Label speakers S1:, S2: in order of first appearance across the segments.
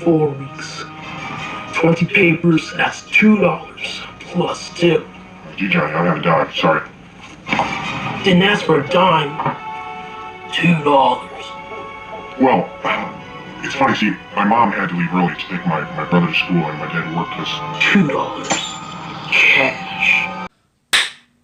S1: 4 weeks. 20 papers, that's $2 plus tip.
S2: Gee, Johnny, I got a dime, sorry.
S1: Didn't ask for a dime. $2.
S2: Well, it's funny, see, my mom had to leave early to take my brother to school and my dad worked this.
S1: $2. Cash.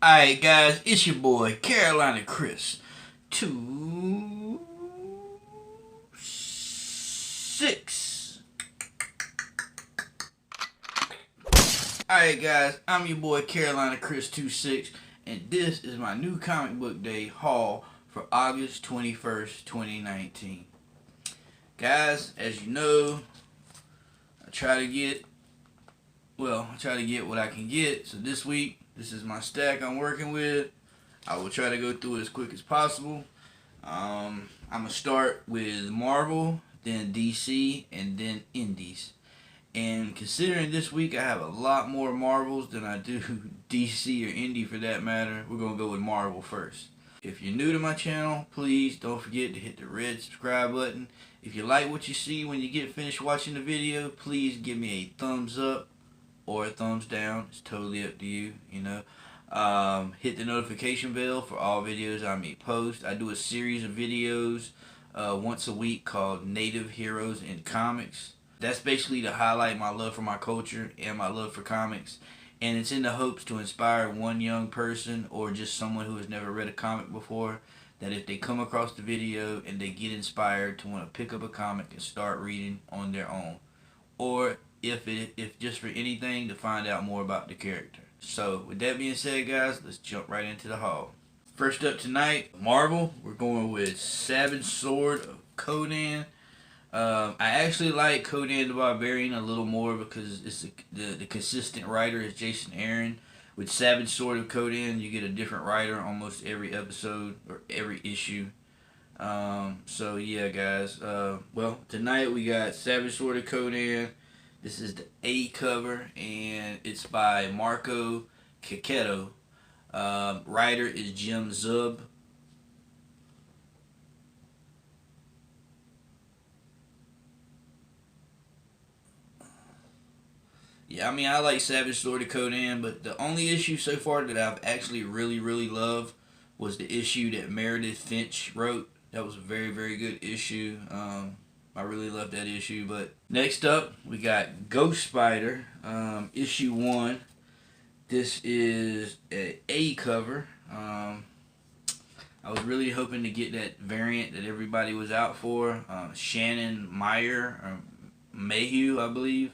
S3: Alright guys, it's your boy CarolinaChris26. Alright guys, I'm your boy CarolinaChris26, and this is my new comic book day haul for August 21st, 2019. Guys, as you know, I try to get what I can get. So this week, this is my stack I'm working with. I will try to go through it as quick as possible. I'm going to start with Marvel, then DC, and then Indies. And considering this week I have a lot more Marvels than I do DC or Indie for that matter, we're going to go with Marvel first. If you're new to my channel, please don't forget to hit the red subscribe button. If you like what you see when you get finished watching the video, please give me a thumbs up or a thumbs down. It's totally up to you, you know. Hit the notification bell for all videos I may post. I do a series of videos once a week called Native Heroes in Comics. That's basically to highlight my love for my culture and my love for comics. And it's in the hopes to inspire one young person or just someone who has never read a comic before, that if they come across the video and they get inspired to want to pick up a comic and start reading on their own. Or if just for anything, to find out more about the character. So with that being said guys, let's jump right into the haul. First up tonight, Marvel. We're going with Savage Sword of Conan. I actually like Conan the Barbarian a little more because it's the consistent writer is Jason Aaron. With Savage Sword of Conan, you get a different writer almost every episode or every issue. So yeah guys, well tonight we got Savage Sword of Conan. This is the A cover and it's by Marco Cacchetto. Writer is Jim Zub. Yeah, I mean, I like Savage Sword of Conan, but the only issue so far that I've actually really loved was the issue that Meredith Finch wrote. That was a very good issue. I really loved that issue. But next up, we got Ghost Spider, issue 1. This is an A cover. I was really hoping to get that variant that everybody was out for. Shannon Meyer, or Mayhew, I believe.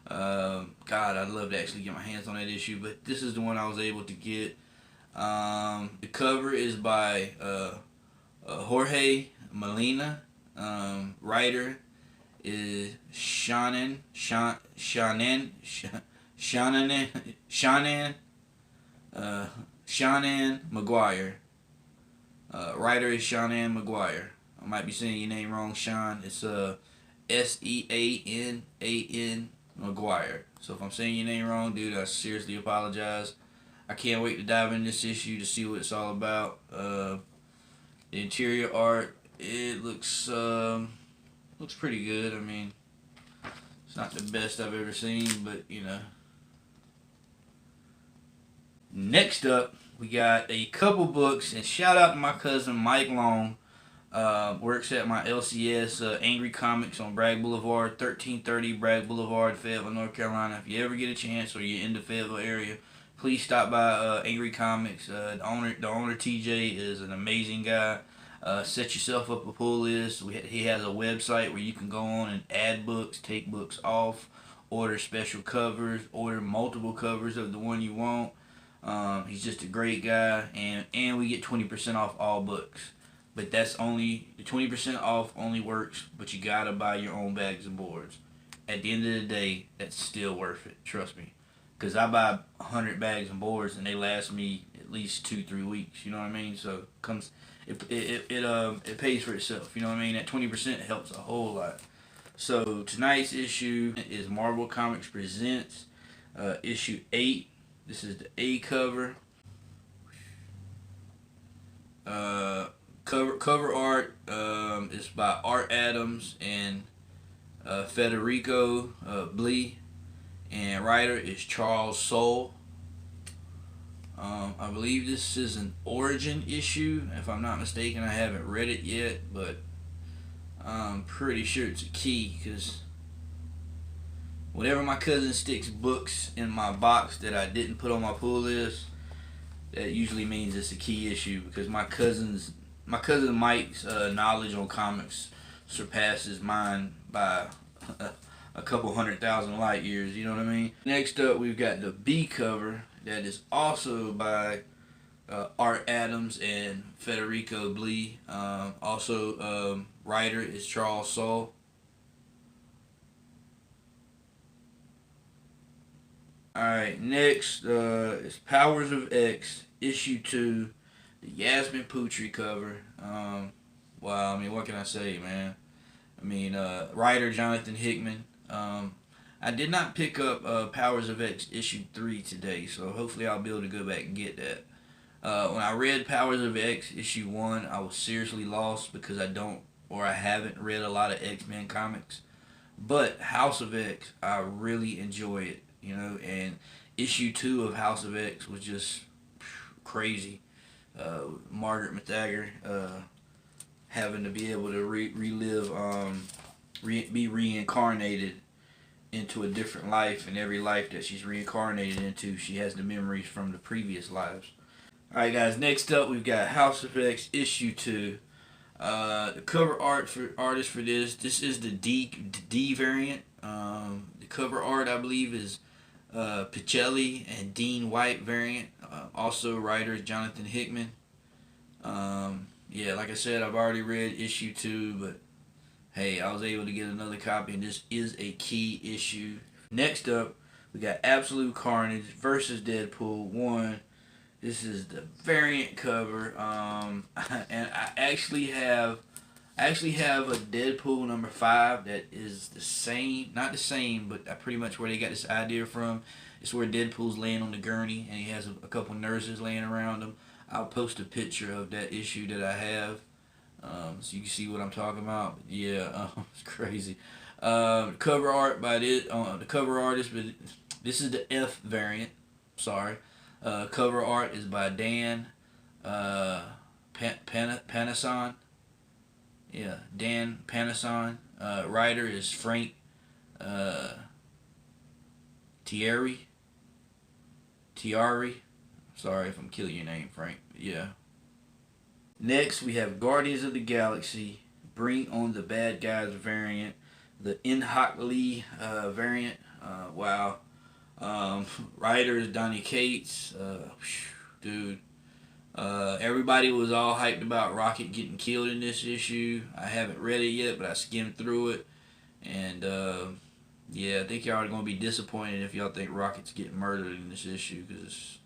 S3: God, I'd love to actually get my hands on that issue, but this is the one I was able to get. The cover is by Jorge Molina. Writer is Shannon McGuire. Writer is Shannon McGuire. I might be saying your name wrong, Sean. It's Sean McGuire. So if I'm saying your name wrong, dude, I seriously apologize. I can't wait to dive in this issue to see what it's all about. The interior art, it looks pretty good. I mean, it's not the best I've ever seen, but you know. Next up, we got a couple books, and shout out to my cousin Mike Long. Works at my LCS Angry Comics on Bragg Boulevard, 1330 Bragg Boulevard, Fayetteville, North Carolina. If you ever get a chance or you're in the Fayetteville area, please stop by Angry Comics. The owner TJ is an amazing guy. Set yourself up a pull list. He has a website where you can go on and add books, take books off, order special covers, order multiple covers of the one you want. He's just a great guy, and we get 20% off all books. But that's only, the 20% off only works, but you gotta buy your own bags and boards. At the end of the day, that's still worth it, trust me. Because I buy 100 bags and boards and they last me at least 2-3 weeks, you know what I mean? So it pays for itself, you know what I mean? That 20% helps a whole lot. So tonight's issue is Marvel Comics Presents issue 8. This is the A cover. Cover art is by Art Adams and Federico Blee, and writer is Charles Soule. I believe this is an origin issue, if I'm not mistaken. I haven't read it yet, but I'm pretty sure it's a key, because whenever my cousin sticks books in my box that I didn't put on my pull list, that usually means it's a key issue, because my cousin Mike's knowledge on comics surpasses mine by a couple 100,000 light years, you know what I mean? Next up, we've got the B cover that is also by Art Adams and Federico Blee. Writer is Charles Soule. Alright, next is Powers of X, issue 2, the Yasmin Putri cover. Wow, I mean, what can I say, man? I mean, writer Jonathan Hickman. I did not pick up Powers of X issue 3 today, so hopefully I'll be able to go back and get that. When I read Powers of X issue 1, I was seriously lost because I haven't read a lot of X-Men comics. But House of X, I really enjoy it, you know, and issue 2 of House of X was just crazy. Margaret Mathagar having to be able to relive, be reincarnated into a different life, and every life that she's reincarnated into, she has the memories from the previous lives. Alright guys, next up we've got House of X issue 2. The cover artist for this is the D variant. The cover art, I believe, is Pichelli and Dean White variant. Also writer Jonathan Hickman. Yeah, like I said, I've already read issue 2, but hey, I was able to get another copy, and this is a key issue. Next up, we got Absolute Carnage versus Deadpool 1. This is the variant cover, and I actually have a Deadpool number 5 that is the same, not the same, but pretty much where they got this idea from. It's where Deadpool's laying on the gurney, and he has a couple nurses laying around him. I'll post a picture of that issue that I have, so you can see what I'm talking about. Yeah, it's crazy. Cover art by the cover artist, but this is the F variant. Sorry. Cover art is by Dan Panasson. Yeah, Dan Panasson. Writer is Frank Tiari. Sorry if I'm killing your name, Frank. Yeah. Next, we have Guardians of the Galaxy, Bring on the Bad Guys variant, the Inhockley variant. Wow. Writer is Donny Cates. Dude. Everybody was all hyped about Rocket getting killed in this issue. I haven't read it yet, but I skimmed through it. And, yeah, I think y'all are going to be disappointed if y'all think Rocket's getting murdered in this issue, because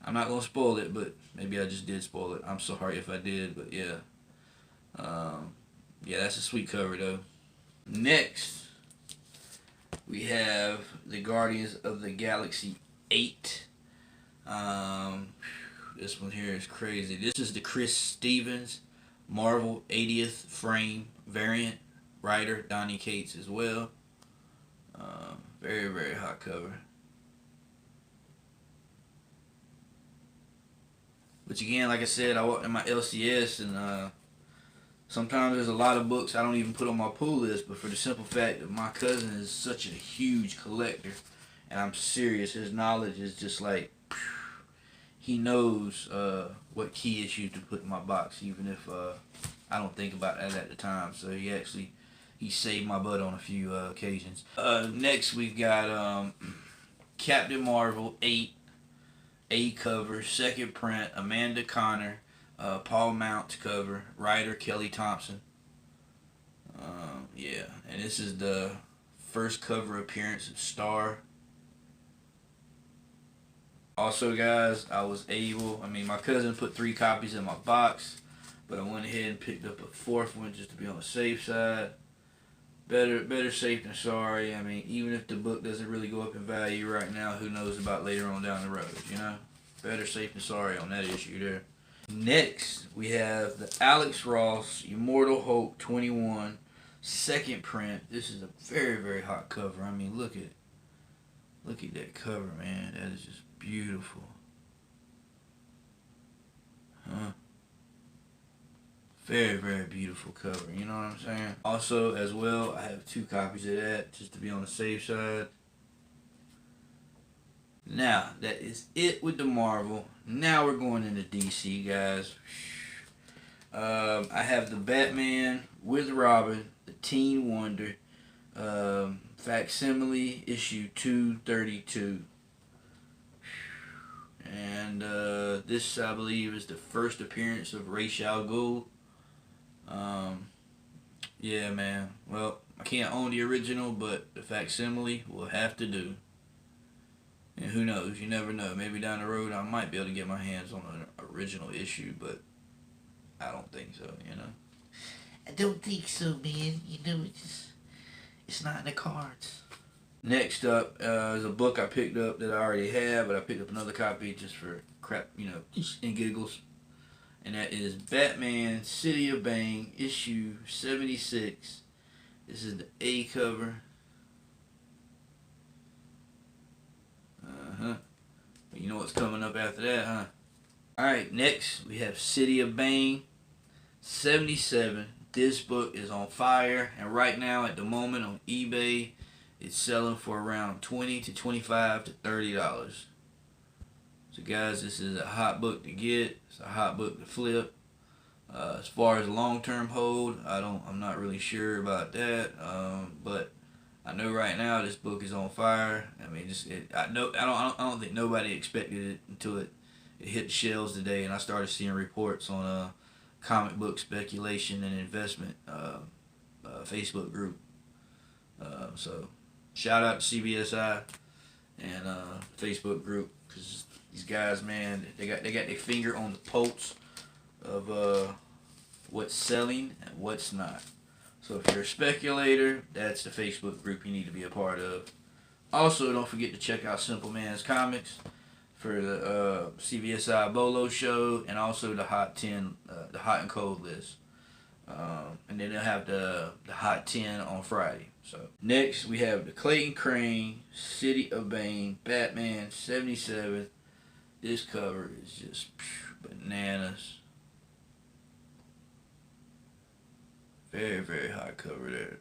S3: I'm not going to spoil it, but maybe I just did spoil it. I'm sorry if I did, but yeah. Yeah, that's a sweet cover, though. Next, we have the Guardians of the Galaxy 8. This one here is crazy. This is the Chris Stevens Marvel 80th frame variant. Writer Donny Cates as well. Very, very hot cover. Which again, like I said, I walked in my LCS, and sometimes there's a lot of books I don't even put on my pull list, but for the simple fact that my cousin is such a huge collector, and I'm serious, his knowledge is just like, he knows what key issues to put in my box, even if I don't think about that at the time. So he saved my butt on a few occasions. Next we've got Captain Marvel 8 A cover, second print, Amanda Connor, Paul Mount cover, writer Kelly Thompson. Yeah, and this is the first cover appearance of Star. Also, guys, my cousin put 3 copies in my box, but I went ahead and picked up a 4th one just to be on the safe side. Better safe than sorry. I mean, even if the book doesn't really go up in value right now, who knows about later on down the road, you know? Better safe than sorry on that issue there. Next, we have the Alex Ross Immortal Hulk 21 second print. This is a very, very hot cover. I mean, look at that cover, man. That is just beautiful. Huh? Very, very beautiful cover. You know what I'm saying? Also, as well, I have 2 copies of that just to be on the safe side. Now, that is it with the Marvel. Now we're going into DC, guys. I have the Batman with Robin, the Teen Wonder, facsimile issue 232. And this, I believe, is the first appearance of Ra's al Ghul. Yeah, man. Well, I can't own the original, but the facsimile will have to do. And who knows? You never know. Maybe down the road I might be able to get my hands on an original issue, but I don't think so, you know? I don't think so, man. You know, it's not in the cards. Next up is a book I picked up that I already have, but I picked up another copy just for crap, you know, just in giggles. And that is Batman City of Bang, issue 76. This is the A cover. But you know what's coming up after that, huh? Alright, next we have City of Bang 77. This book is on fire, and right now at the moment on eBay it's selling for around $20 to $25 to $30. So guys, this is a hot book to get. It's a hot book to flip. As far as long-term hold, I'm not really sure about that. But I know right now this book is on fire. I mean, I don't think nobody expected it until it hit the shelves today, and I started seeing reports on comic book speculation and investment Facebook group. So shout out to CBSI and Facebook group, because these guys, man, they got their finger on the pulse of what's selling and what's not. So if you're a speculator, that's the Facebook group you need to be a part of. Also, don't forget to check out Simpleman's comics for the CBSI Bolo show, and also the Hot 10, the Hot and Cold list. And then they'll have the Hot 10 on Friday. So next we have the Clayton Crane City of Bane Batman 77. This cover is just bananas. Very, very hot cover there.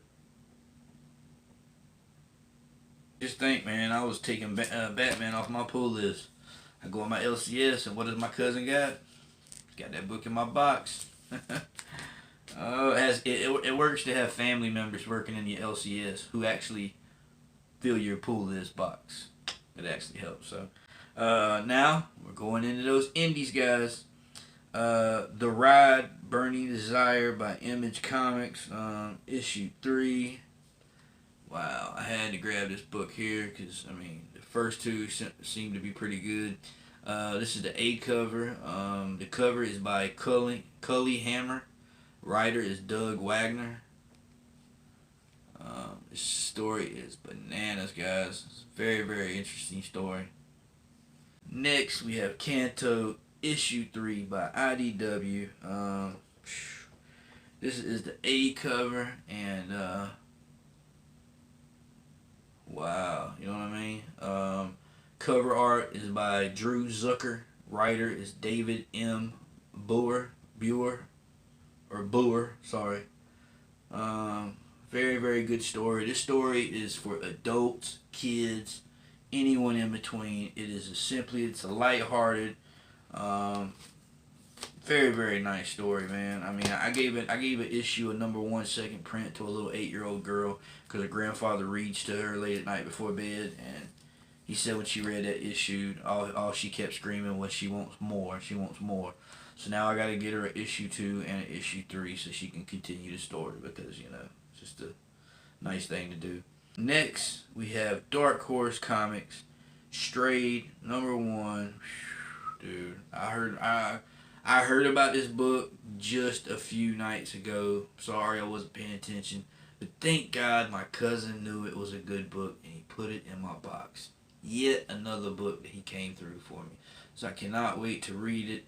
S3: Just think, man, I was taking Batman off my pull list. I go on my LCS, and what does my cousin got? Got that book in my box. It works to have family members working in the LCS who actually fill your pull list box. It actually helps. So now we're going into those indies, guys. The Ride, Burning Desire by Image Comics, issue 3. Wow, I had to grab this book here because, I mean, the first 2 seem to be pretty good. This is the A cover. The cover is by Cully Hammer. Writer is Doug Wagner. This story is bananas, guys. It's a very, very interesting story. Next, we have Kanto issue 3 by IDW. This is the A cover, and wow, you know what I mean? Cover art is by Drew Zucker. Writer is David M. Boer, sorry. Very, very good story. This story is for adults, kids, anyone in between. It's a lighthearted, very, very nice story, man. I mean, I gave an issue, a #1 second print, to a little 8-year-old girl because her grandfather reads to her late at night before bed, and he said when she read that issue, all she kept screaming was she wants more, she wants more. So now I got to get her an issue 2 and an issue 3 so she can continue the story, because, you know, it's just a nice thing to do. Next, we have Dark Horse Comics, Strayed, #1. Dude, I heard about this book just a few nights ago. Sorry I wasn't paying attention. But thank God my cousin knew it was a good book and he put it in my box. Yet another book that he came through for me. So I cannot wait to read it.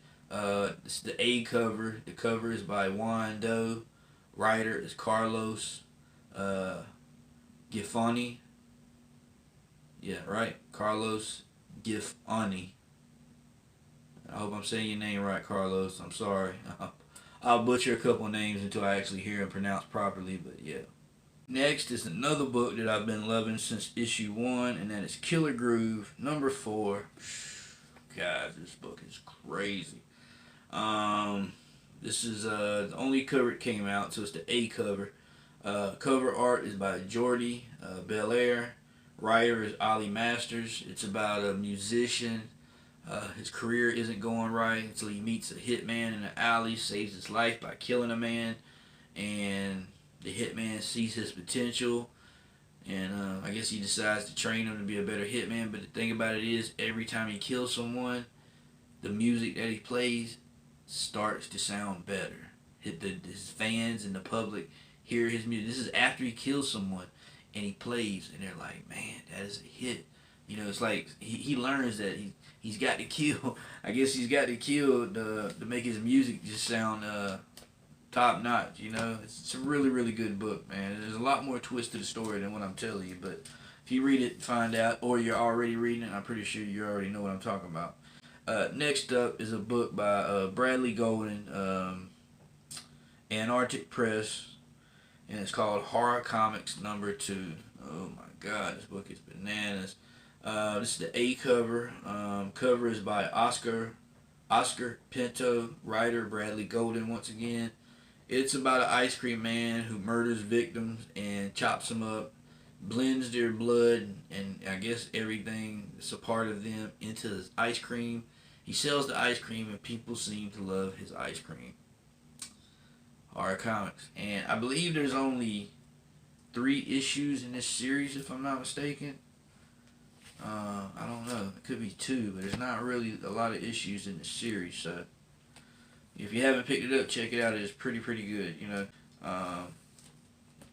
S3: This is the A cover. The cover is by Juan Doe. Writer is Carlos Gifani. Yeah, right. Carlos Gifani. I hope I'm saying your name right, Carlos. I'm sorry. I'll butcher a couple names until I actually hear them pronounced properly, but yeah. Next is another book that I've been loving since issue 1, and that is Killer Groove, number 4. Guys, this book is crazy. This is the only cover it came out, so it's the A cover. Cover art is by Jordi Belair. Writer is Ollie Masters. It's about a musician. His career isn't going right until he meets a hitman in an alley, saves his life by killing a man, and the hitman sees his potential, and I guess he decides to train him to be a better hitman. But the thing about it is, every time he kills someone, the music that he plays starts to sound better. His fans and the public hear his music. This is after he kills someone, and he plays, and they're like, man, that is a hit. You know, it's like he learns that he's got to kill. I guess he's got to kill to make his music just sound top notch. You know, it's a really, really good book, man. There's a lot more twist to the story than what I'm telling you, but if you read it, find out, or you're already reading it, I'm pretty sure you already know what I'm talking about. Next up is a book by Bradley Golden, Antarctic Press, and it's called Horror Comics number 2. Oh my God, this book is bananas. This is the A cover. Cover is by Oscar Pinto. Writer Bradley Golden once again. It's about an ice cream man who murders victims and chops them up, blends their blood and I guess everything that's a part of them into his ice cream. He sells the ice cream and people seem to love his ice cream. Horror Comics. And I believe there's only 3 issues in this series, if I'm not mistaken. I don't know. It could be 2, but there's not really a lot of issues in the series. So if you haven't picked it up, check it out. It's pretty good, you know.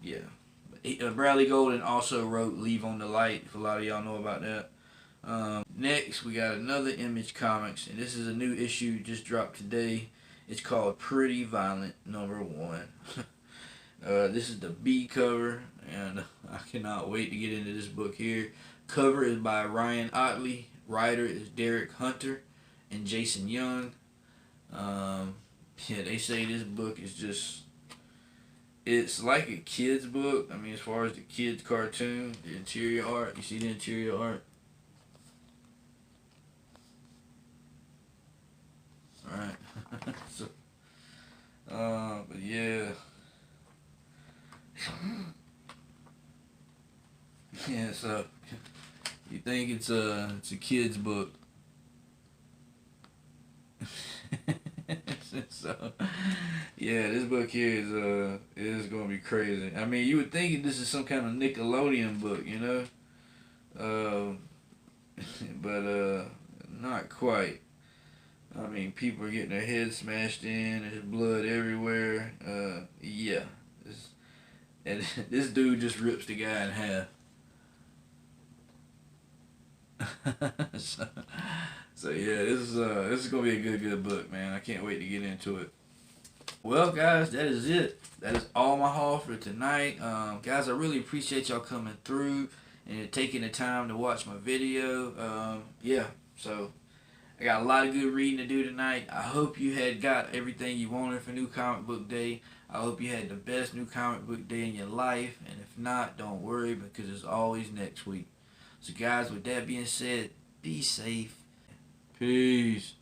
S3: Yeah. Bradley Golden also wrote Leave on the Light, if a lot of y'all know about that. Next, we got another Image Comics, and this is a new issue just dropped today. It's called Pretty Violent number 1. This is the B cover, and I cannot wait to get into this book here. Cover is by Ryan Otley. Writer is Derek Hunter and Jason Young. Yeah, they say this book is just, it's like a kid's book. I mean, as far as the kid's cartoon, the interior art, you see the interior art? Alright. So, but yeah. Yeah, so you think it's a kid's book. So yeah, this book here is gonna be crazy. I mean, you would think this is some kind of Nickelodeon book, you know, but not quite. I mean, people are getting their heads smashed in, there's blood everywhere. Yeah, and this dude just rips the guy in half. So yeah, this is gonna be a good book, man. I can't wait to get into it. Well, guys, that is it. That is all my haul for tonight. Guys, I really appreciate y'all coming through and taking the time to watch my video. Yeah, so I got a lot of good reading to do tonight. I hope you had got everything you wanted for New Comic Book Day. I hope you had the best New Comic Book Day in your life. And if not, don't worry, because it's always next week. So guys, with that being said, be safe. Peace.